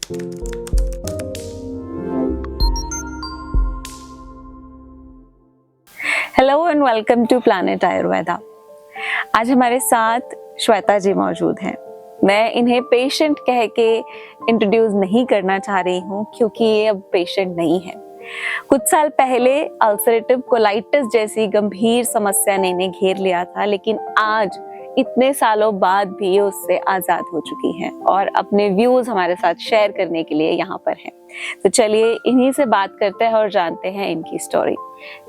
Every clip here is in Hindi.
Hello and welcome to planet Ayurveda. आज हमारे साथ श्वेता जी मौजूद हैं। मैं इन्हें पेशेंट कह के इंट्रोड्यूस नहीं करना चाह रही हूँ क्योंकि ये अब पेशेंट नहीं है। कुछ साल पहले अल्सरेटिव कोलाइटिस जैसी गंभीर समस्या ने इन्हें घेर लिया था, लेकिन आज इतने सालों बाद भी ये उससे आजाद हो चुकी हैं और अपने व्यूज हमारे साथ शेयर करने के लिए यहाँ पर हैं। तो चलिए इन्हीं से बात करते हैं और जानते हैं इनकी story.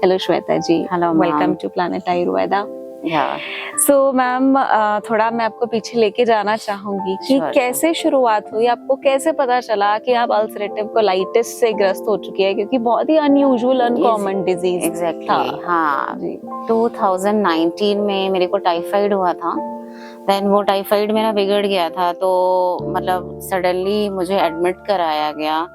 Hello Shweta ji. Hello, welcome to planet Ayurveda. या सो मैम, थोड़ा मैं आपको पीछे लेके जाना चाहूंगी कि Sure, कैसे शुरुआत हुई, आपको कैसे पता चला कि आप अल्सरेटिव कोलाइटिस से ग्रस्त हो चुकी है, क्योंकि बहुत ही अनयूजुअल अनकॉमन डिजीज एग्जैक्टली। हाँ, जी। 2019 में मेरे को टाइफाइड हुआ था। देन वो टाइफाइड मेरा बिगड़ गया था, तो मतलब सडनली मुझे एडमिट कराया गया।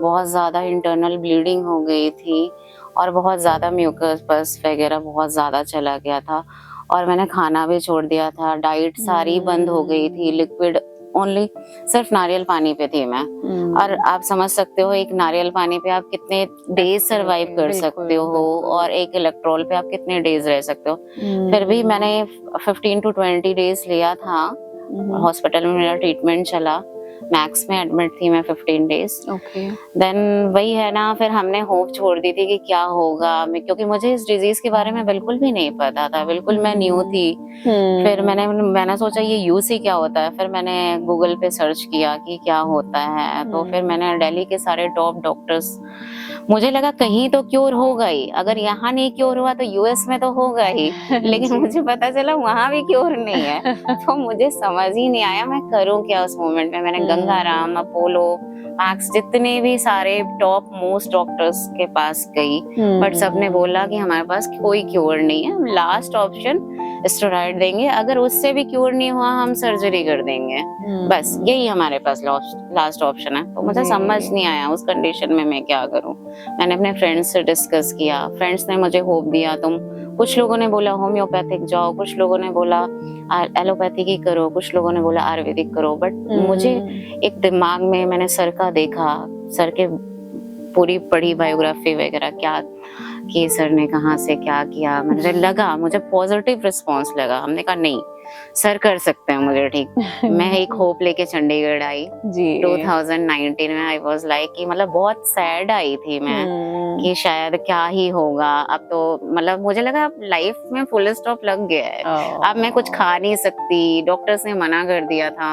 बहुत ज़्यादा इंटरनल ब्लीडिंग हो गई थी और बहुत ज़्यादा म्यूकस पस वगैरह बहुत ज़्यादा चला गया था और मैंने खाना भी छोड़ दिया था। डाइट सारी बंद हो गई थी, लिक्विड ओनली, सिर्फ नारियल पानी पे थी मैं। और आप समझ सकते हो एक नारियल पानी पे आप कितने डेज सरवाइव कर सकते हो और एक इलेक्ट्रोल पे आप कितने डेज रह सकते हो। फिर भी मैंने 15 to 20 डेज लिया था। हॉस्पिटल में मेरा ट्रीटमेंट चला, मैक्स में एडमिट थी मैं 15 डेज। देन वही है ना, फिर हमने होप छोड़ दी थी कि क्या होगा, क्योंकि मुझे इस डिजीज के बारे में बिल्कुल भी नहीं पता था, बिल्कुल मैं न्यू थी। फिर मैंने सोचा ये यूसी क्या होता है। फिर मैंने गूगल पे सर्च किया कि क्या होता है, तो फिर मैंने दिल्ली के सारे टॉप डॉक्टर्स, मुझे लगा कहीं तो क्योर होगा ही, अगर यहाँ नहीं क्योर हुआ तो यूएस में तो होगा ही। लेकिन मुझे पता चला वहां भी क्योर नहीं है। तो मुझे समझ ही नहीं आया मैं करूं क्या उस मोमेंट में। मैंने गंगाराम, अपोलो, मैक्स, जितने भी सारे टॉप मोस्ट डॉक्टर्स के पास गई, बट सबने बोला कि हमारे पास कोई क्योर नहीं है, हम लास्ट ऑप्शन स्टेरॉइड देंगे, अगर उससे भी क्योर नहीं हुआ हम सर्जरी कर देंगे, बस यही हमारे पास लास्ट ऑप्शन है। तो मुझे समझ नहीं आया उस कंडीशन में मैं क्या करूं। मैंने अपने फ्रेंड्स से डिस्कस किया, फ्रेंड्स ने मुझे होप दिया। तुम, कुछ लोगों ने बोला होम्योपैथिक जाओ, कुछ लोगों ने बोला एलोपैथिक ही करो, कुछ लोगों ने बोला आयुर्वेदिक करो। बट मुझे एक दिमाग में, मैंने सर का देखा, सर के पूरी पढ़ी बायोग्राफी वगैरह, क्या कि सर ने कहाँ से क्या किया, मुझे लगा, मुझे पॉजिटिव रिस्पांस लगा। हमने कहा नहीं सर कर सकते हैं मुझे ठीक। मैं एक होप लेके चंडीगढ़ आई जी। 2019 में आई वाज लाइक कि मतलब बहुत सैड आई थी मैं कि शायद क्या ही होगा अब तो, मतलब मुझे लगा अब लाइफ में फुल स्टॉप लग गया है। अब मैं कुछ खा नहीं सकती, डॉक्टर्स ने मना कर दिया था,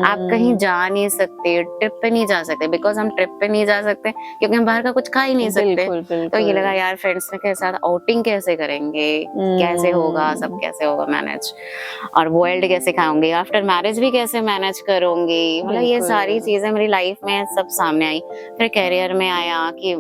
आप कहीं जा नहीं सकते, ट्रिप पे नहीं जा सकते, बिकॉज हम ट्रिप पे नहीं जा सकते क्योंकि हम बाहर का कुछ खा ही नहीं सकते। तो ये लगा यार फ्रेंड्स के साथ आउटिंग कैसे करेंगे, कैसे होगा, सब कैसे होगा मैनेज, और बॉइल्ड कैसे खाऊंगी, आफ्टर मैरिज भी कैसे मैनेज करूंगी, मतलब ये सारी चीजें मेरी लाइफ में सब सामने आई। फिर कैरियर में आया कि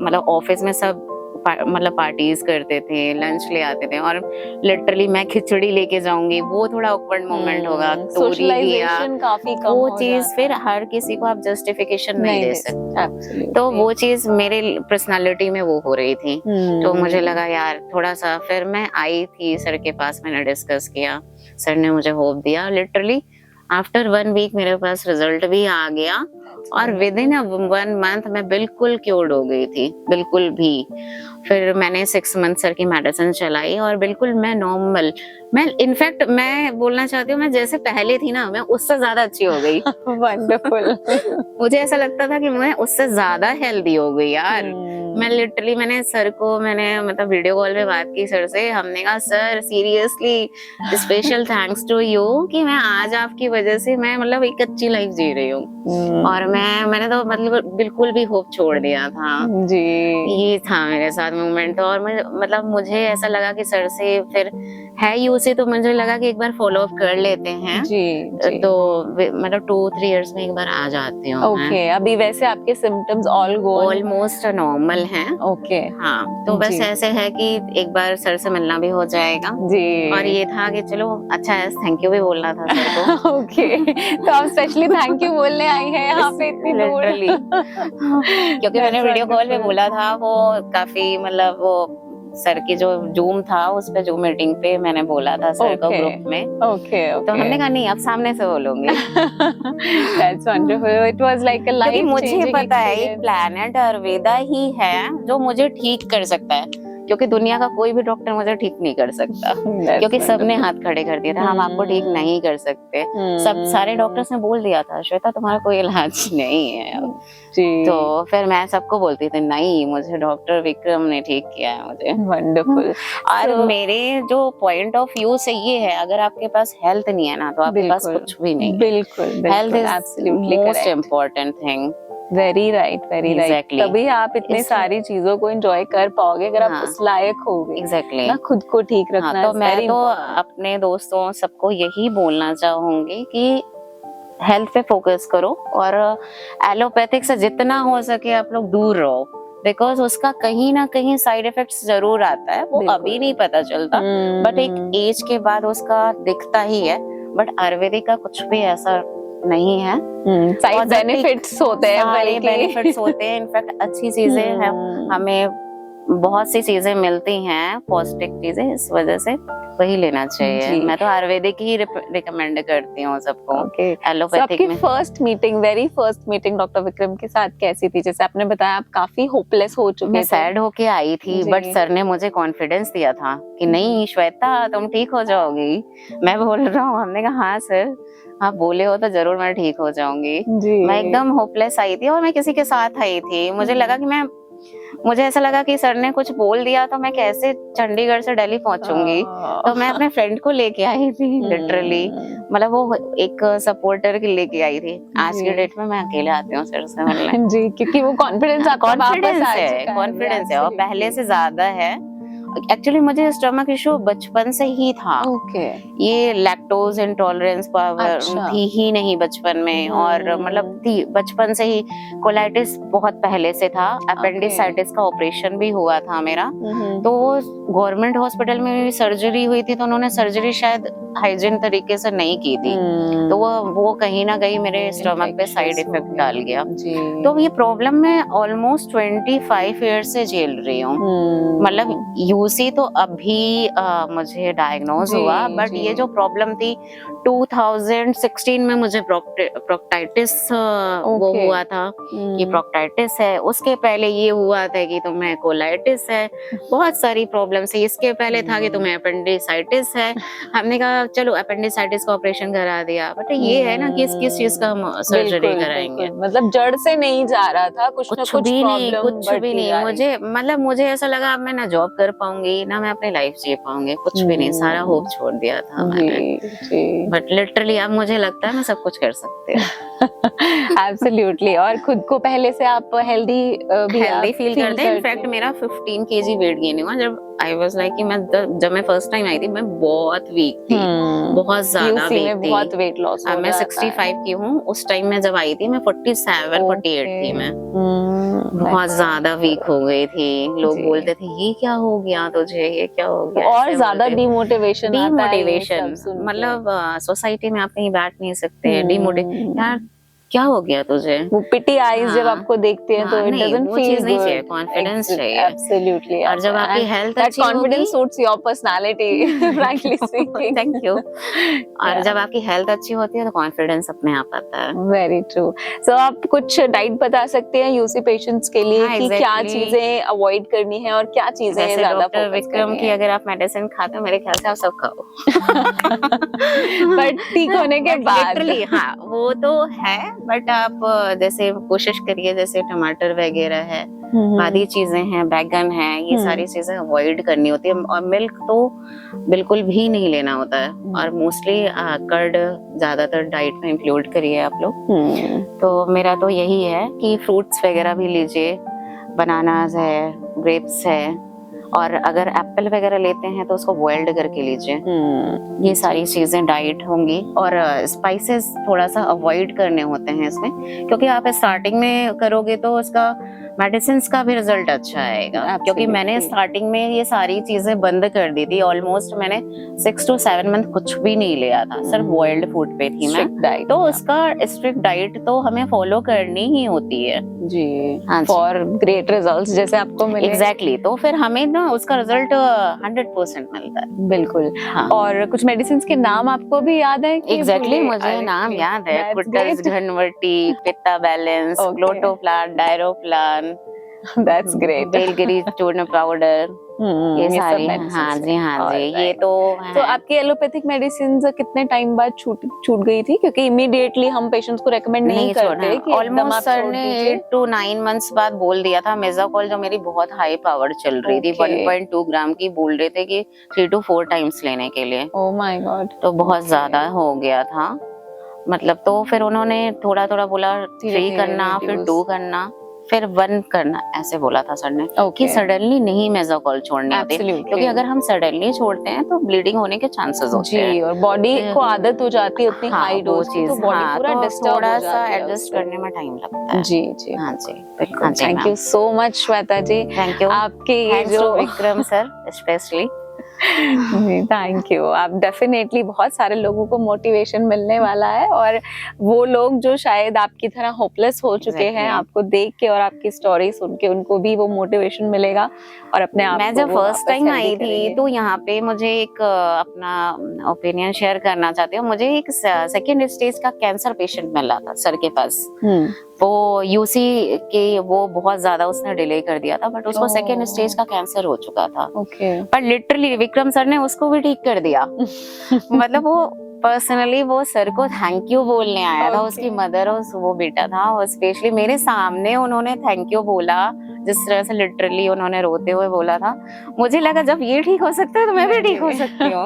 मतलब ऑफिस में सब मतलब पार्टीज करते थे, लंच ले आते थे और लिटरली मैं खिचड़ी लेके जाऊंगी, वो थोड़ा ऑकवर्ड मोमेंट होगा, सोशलाइजेशन काफी कम वो हो चीज जाता फिर हर किसी को आप जस्टिफिकेशन नहीं दे सकते। Absolutely. तो वो चीज मेरे पर्सनालिटी में वो हो रही थी। तो मुझे लगा यार थोड़ा सा, फिर मैं आई थी सर के पास, मैंने डिस्कस किया, सर ने मुझे होप दिया। लिटरली आफ्टर 1 वीक मेरे पास रिजल्ट भी आ गया और विद इन 1 मंथ मैं बिल्कुल क्योर्ड हो गई थी, बिल्कुल भी। फिर मैंने 6 मंथ सर की मेडिसिन चलाई और बिल्कुल मैं नॉर्मल, मैं इनफैक्ट मैं बोलना चाहती हूँ मैं जैसे पहले थी ना, मैं उससे ज्यादा अच्छी हो गई। वंडरफुल। मुझे ऐसा लगता था कि मैं उससे ज्यादा हेल्दी हो गई यार। मैं लिटरली, मैंने सर को, मैंने मतलब वीडियो कॉल पे बात की सर से, हमने कहा sir seriously special thanks to you कि मैं आज आपकी वजह से मैं मतलब एक अच्छी लाइफ जी रही हूँ। और मैंने तो मतलब बिल्कुल भी होप छोड़ दिया था जी। ये था मेरे साथ मोमेंट। तो और मतलब मुझे ऐसा लगा कि सर से फिर है यूसी, तो मुझे लगा कि एक बार फॉलो अप कर लेते हैं जी। तो मतलब 2-3 इयर्स में एक बार आ जाती हूँ। ओके, अभी वैसे आपके सिम्टम्स ऑलमोस्ट नॉर्मल हैं। ओके हाँ, तो बस ऐसे है कि एक बार सर से मिलना भी हो जाएगा जी। और ये था कि चलो अच्छा है, थैंक यू भी बोलना था सर को। ओके, तो आप स्पेशली थैंक यू बोलने आई हैं यहाँ पे इतनी दूर। लिटरली क्योंकि मैंने वीडियो कॉल पे बोला था, वो काफी मतलब वो सर की जो जूम था उस पे जूम मीटिंग पे मैंने बोला था सर को Okay. ग्रुप में। Okay, तो हमने कहा नहीं, अब सामने से बोलूंगी। That's wonderful. It was like a क्योंकि life मुझे changing पता है एक experience. प्लैनेट आयुर्वेदा ही है जो मुझे ठीक कर सकता है, क्योंकि दुनिया का कोई भी डॉक्टर मुझे ठीक नहीं कर सकता। That's क्योंकि सबने wonderful. हाथ खड़े कर दिए थे, हम आपको ठीक नहीं कर सकते। सब सारे डॉक्टर्स ने बोल दिया था श्वेता तुम्हारा कोई इलाज नहीं है अब। जी। तो फिर मैं सबको बोलती थी नहीं, मुझे डॉक्टर विक्रम ने ठीक किया है मुझे। Wonderful. और So- मेरे जो पॉइंट ऑफ व्यू से ये है, अगर आपके पास हेल्थ नहीं है ना तो आपके पास बिल्कुल, कुछ भी नहीं है। बिल्कुल, हेल्थ बिल्कुल, is absolutely most correct. Important thing. Very right, very right. Exactly. तभी आप इतने इसलिए- सारी चीजों को एंजॉय कर पाओगे अगर आप हाँ। उस लायक होगे। एग्जैक्टली ना खुद को ठीक हाँ, रखना तो is मैं very तो important. अपने दोस्तों सबको यही बोलना चाहूंगी कि हेल्थ पे फोकस करो और एलोपैथिक से जितना हो सके आप लोग दूर रहो, बिकॉज उसका कहीं ना कहीं साइड इफेक्ट्स जरूर आता है, वो बिल्कुल। अभी नहीं पता चलता, बट एक एज के बाद उसका दिखता ही है। बट आयुर्वेदिक का कुछ भी ऐसा नहीं है, साइड Positive बेनिफिट्स होते हैं, सारे बल्कि बेनिफिट्स होते हैं। इनफैक्ट अच्छी चीजें हैं, हमें बहुत सी चीजें मिलती हैं, पॉजिटिव चीजें, इस वजह से वही लेना चाहिए। जी। मैं तो आयुर्वेदिक ही रिकमेंड करती हूँ सबको। ओके। एलोपैथिक आपकी में first meeting, very first meeting doctor Vikram के साथ कैसी थी? जैसे आपने बताया आप काफी होपलेस हो चुके मैं थे। सैड होके आई थी, जी। बट सर ने मुझे कॉन्फिडेंस दिया था कि नहीं श्वेता तुम ठीक हो जाओगी। मैं बोल रहा हूँ, हमने कहा हाँ सर आप बोले हो तो जरूर मैं ठीक हो जाऊंगी। जी। मैं एकदम होपलेस आई थी और मैं किसी के साथ आई थी। मुझे ऐसा लगा कि सर ने कुछ बोल दिया तो मैं कैसे चंडीगढ़ से दिल्ली पहुंचूंगी। तो मैं अपने फ्रेंड को लेके आई थी लिटरली, मतलब वो एक सपोर्टर के लेके आई थी। आज की डेट में मैं अकेले आती हूँ सर से मिलने। जी, क्योंकि वो कॉन्फिडेंस आपका वापस कॉन्फिडेंस आ है, चुका कॉन्फिडेंस है और absolutely. पहले से ज्यादा है। एक्चुअली मुझे स्टमक इशू बचपन से ही था। ओके। ये लैक्टोज इंटॉलरेंस पावर अच्छा। थी ही नहीं बचपन में, और मतलब थी बचपन से ही। कोलाइटिस बहुत पहले से था, अपेंडिसाइटिस का ऑपरेशन भी हुआ था मेरा। तो गवर्नमेंट हॉस्पिटल में भी सर्जरी हुई थी, तो उन्होंने सर्जरी शायद हाइजीन तरीके से नहीं की थी, तो वो कहीं ना कहीं मेरे स्टमक पे साइड इफेक्ट डाल गया। तो ये प्रॉब्लम मैं ऑलमोस्ट 25 ईयर्स से झेल रही हूँ। मतलब यूसी तो अभी मुझे डायग्नोज हुआ, बट ये जो प्रॉब्लम थी 2016 में मुझे प्रोक्टाइटिस वो हुआ था कि प्रोक्टाइटिस है। उसके पहले ये हुआ था कि तुम्हें कोलाइटिस है, बहुत सारी प्रॉब्लम्स है। इसके पहले था कि तुम्हें अपेंडिसाइटिस है। हमने कहा चलो अपेंडिसाइटिस का ऑपरेशन करा दिया, बट ये है ना कि किस चीज का हम सर्जरी कराएंगे। मतलब जड़ से नहीं जा रहा था, कुछ ना कुछ भी नहीं, प्रॉब्लम कुछ भी नहीं। मुझे ऐसा लगा अब मैं ना जॉब कर पाऊंगी ना मैं अपनी लाइफ जी पाऊंगी, कुछ भी नहीं, सारा होप छोड़ दिया था मैंने। बट लिटरली अब मुझे लगता है मैं सब कुछ कर सकती हूँ। एब्सोल्युटली। और खुद को पहले से आप हेल्दी फील करते हैं। इनफैक्ट मेरा 15 kg वेट गेन हुआ जब आई वाज लाइक कि जब मैं फर्स्ट टाइम आई थी मैं बहुत वीक थी, बहुत ज्यादा वीक थी। बहुत वेट लॉस हो मैं 65 की हूँ, उस टाइम में जब आई थी मैं 47 48 थी मैं। बहुत ज्यादा वीक हो गई थी। लोग बोलते थे ये क्या हो गया तुझे, ये क्या हो गया, और ज्यादा डिमोटिवेशन मतलब सोसाइटी में आप कहीं बैठ नहीं सकते। यार क्या हो गया तुझे, वो पिटी आईज जब आपको देखते हैं तो इट डजंट फील गुड। नहीं चाहिए, कॉन्फिडेंस चाहिए। एब्सोल्युटली। और जब आपकी हेल्थ अच्छी होगी, confidence suits your personality frankly speaking. Thank you. और जब आपकी हेल्थ अच्छी होती है तो कॉन्फिडेंस अपने आप आता है। Very true. सो आप कुछ डाइट बता सकते हैं यूसी पेशेंट्स के लिए कि क्या चीजें अवॉइड करनी है और क्या चीजें ज्यादा डॉक्टर विक्रम की अगर आप मेडिसिन खाते हो, मेरे ख्याल से आप सब खाओ। बट ठीक होने के बाद लिटरली हाँ वो तो है, बट आप जैसे कोशिश करिए, जैसे टमाटर वगैरह है, आदि चीजें हैं, बैगन है, ये सारी चीजें अवॉइड करनी होती है। और मिल्क तो बिल्कुल भी नहीं लेना होता है, और मोस्टली कर्ड ज्यादातर डाइट में इंक्लूड करिए आप लोग। तो मेरा तो यही है कि फ्रूट्स वगैरह भी लीजिए, बनानास है, ग्रेप्स है, और अगर एप्पल वगैरह लेते हैं तो उसको बॉइल्ड करके लीजिए। ये सारी चीजें डाइट होंगी। और स्पाइसेस थोड़ा सा अवॉइड करने होते हैं इसमें, क्योंकि आप स्टार्टिंग में करोगे तो उसका मेडिसिन का भी रिजल्ट अच्छा आएगा, क्योंकि मैंने Absolutely. स्टार्टिंग में ये सारी चीजें बंद कर दी थी। ऑलमोस्ट मैंने 6 to 7 मंथ कुछ भी नहीं लिया था, सिर्फ बॉइल्ड फूड पे थी मैं। Strict diet, तो हाँ। उसका स्ट्रिक्ट डाइट तो हमें फॉलो करनी ही होती है जी, हाँ जी। फॉर ग्रेट रिजल्ट्स जैसे आपको मिले। एग्जैक्टली तो फिर हमें ना उसका रिजल्ट 100% मिलता है। बिल्कुल। हाँ। और कुछ मेडिसिन के नाम आपको भी याद है कि एग्जैक्टली भूले? मुझे अरे, नाम याद है, that's कुटर्स great. घनवटी, पित्ता बैलेंस, Okay. ग्लोटोप्लान, डायरोप्लान, That's great. बेलगिरी चूर्ण पाउडर, ये सब सारी medicines हाँ हैं। जी हाँ जी, ये Alright. तो तो है। आपकी एलोपैथिक मेडिसिन कितने टाइम बाद छूट गई थी? क्योंकि इमीडिएटली हम पेशेंट्स को रेकमेंड नहीं करते कि एकदम ऑलमोस्ट आप सर छोड़ ने दीजिए। 8 to 9 मंथ्स बाद बोल दिया था। मेजाकोल जो मेरी बहुत हाई पावर चल रही थी, Okay. 1.2 ग्राम की, बोल रहे थे कि 3 to 4 टाइम्स लेने के लिए, ओह माय गॉड। तो बहुत ज्यादा हो गया था। मतलब तो फिर उन्होंने थोड़ा थोड़ा बोला 3 करना, फिर 2 करना, फिर 1 करना, ऐसे बोला था सर ने कि सडनली नहीं मेजाकोल छोड़नी होती, क्योंकि अगर हम सडनली छोड़ते हैं तो ब्लीडिंग होने के चांसेस होते हैं जी, और बॉडी को आदत हो जाती है उतनी हाँ, हाई वो डोज की, तो चीज बॉडी हाँ, पूरा तो डिस्टर्ब थोड़ा हो सा जाती है एडजस्ट उसको। करने में टाइम लगता है। जी जी, हाँ जी, बिल्कुल। हाँ जी, thank you so much Shweta ji. Thank you. आपके ये थैंक्स टू जो Vikram sir specially. Thank you. आप डेफिनेटली बहुत सारे लोगों को मोटिवेशन मिलने वाला है, और वो लोग जो शायद आपकी तरह होपलेस हो चुके हैं, Exactly. आपको देख के और आपकी स्टोरी सुन के उनको भी वो मोटिवेशन मिलेगा और अपने आप मैं को जब वो फर्स्ट वापस टाइम healthy आई थी करेंगे। तो यहाँ पे मुझे एक अपना ओपिनियन शेयर करना चाहती हूँ। मुझे एक सेकेंड स्टेज का कैंसर पेशेंट मिला था सर के पास। वो यूसी के वो बहुत ज्यादा उसने डिले कर दिया था, बट उसको सेकेंड स्टेज का कैंसर हो चुका था। ओके। पर लिटरली विक्रम सर ने उसको भी ठीक कर दिया। मतलब वो पर्सनली वो सर को थैंक यू बोलने आया था। उसकी मदर और वो बेटा था, और स्पेशली मेरे सामने उन्होंने थैंक यू बोला, जिस तरह से लिटरली उन्होंने रोते हुए बोला था। मुझे लगा जब ये ठीक हो सकता है तो मैं भी ठीक हो सकती हूँ।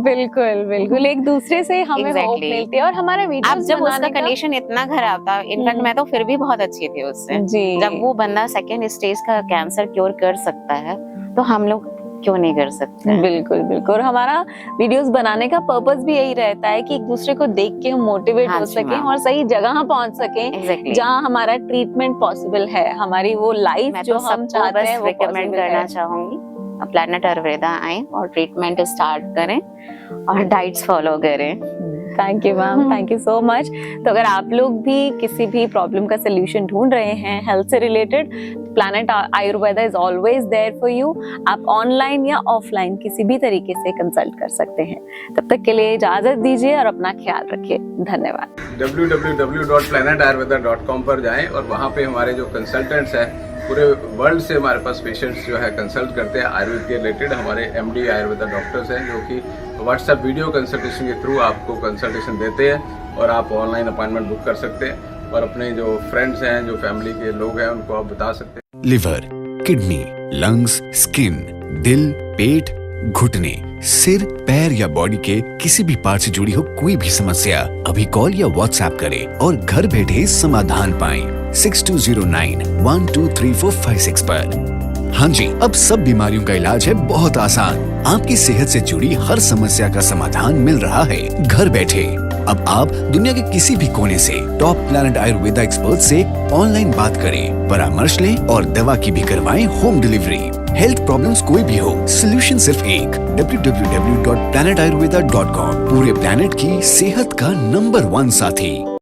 बिल्कुल बिल्कुल, एक दूसरे से हमें होप Exactly. मिलती है। और हमारा अब वीडियोस जब उसका बनाने का कंडीशन इतना खराब था, इनफैक्ट मैं तो फिर भी बहुत अच्छी थी उससे। जी, जब वो बंदा सेकेंड स्टेज का कैंसर क्योर कर सकता है तो हम लोग क्यों नहीं कर सकते हैं? बिल्कुल बिल्कुल। और हमारा वीडियोस बनाने का पर्पस भी यही रहता है कि एक दूसरे को देख के हम मोटिवेट हाँ हो जी, सकें मैम। और सही जगह पहुंच सकें Exactly. जहां हमारा ट्रीटमेंट पॉसिबल है, हमारी वो लाइफ मैं जो तो हम सबको चाहते हैं बस वो रिकमेंड पॉसिबल करना है। चाहूंगी, प्लैनेट आयुर्वेदा आए और ट्रीटमेंट स्टार्ट करें और डाइट्स फॉलो करें। Thank you ma'am, thank you so much. तो अगर आप लोग भी किसी भी प्रॉब्लम का सोल्यूशन ढूंढ रहे हैं हेल्थ से related, planet Ayurveda is always there for you. आप ऑनलाइन या ऑफलाइन किसी भी तरीके से कंसल्ट कर सकते हैं। तब तक के लिए इजाजत दीजिए और अपना ख्याल रखिए। धन्यवाद। www.planetayurveda.com पर जाएं और वहाँ पे हमारे जो कंसल्टेंट्स हैं पूरे वर्ल्ड से हमारे पास पेशेंट्स जो है कंसल्ट करते हैं आयुर्वेद के रिलेटेड। हमारे एमडी आयुर्वेदा डॉक्टर्स हैं जो कि व्हाट्सएप वीडियो कंसल्टेशन के थ्रू आपको कंसल्टेशन देते हैं और आप ऑनलाइन अपॉइंटमेंट बुक कर सकते हैं और अपने जो फ्रेंड्स हैं, जो फैमिली के लोग हैं, उनको आप बता सकते हैं। लिवर, किडनी, लंग्स, स्किन, दिल, पेट, घुटने, सिर, पैर या बॉडी के किसी भी पार्ट से जुड़ी हो कोई भी समस्या, अभी कॉल या व्हाट्सएप करें और घर बैठे समाधान पाएं 6209123456 पर। हाँ जी, अब सब बीमारियों का इलाज है बहुत आसान। आपकी सेहत से जुड़ी हर समस्या का समाधान मिल रहा है घर बैठे। अब आप दुनिया के किसी भी कोने से टॉप प्लैनेट आयुर्वेदा एक्सपर्ट से ऑनलाइन बात करें, परामर्श लें और दवा की भी करवाएं होम डिलीवरी। हेल्थ प्रॉब्लम्स कोई भी हो, सोल्यूशन सिर्फ एक, www.planetayurveda.com। पूरे प्लैनेट की सेहत का नंबर 1 साथी।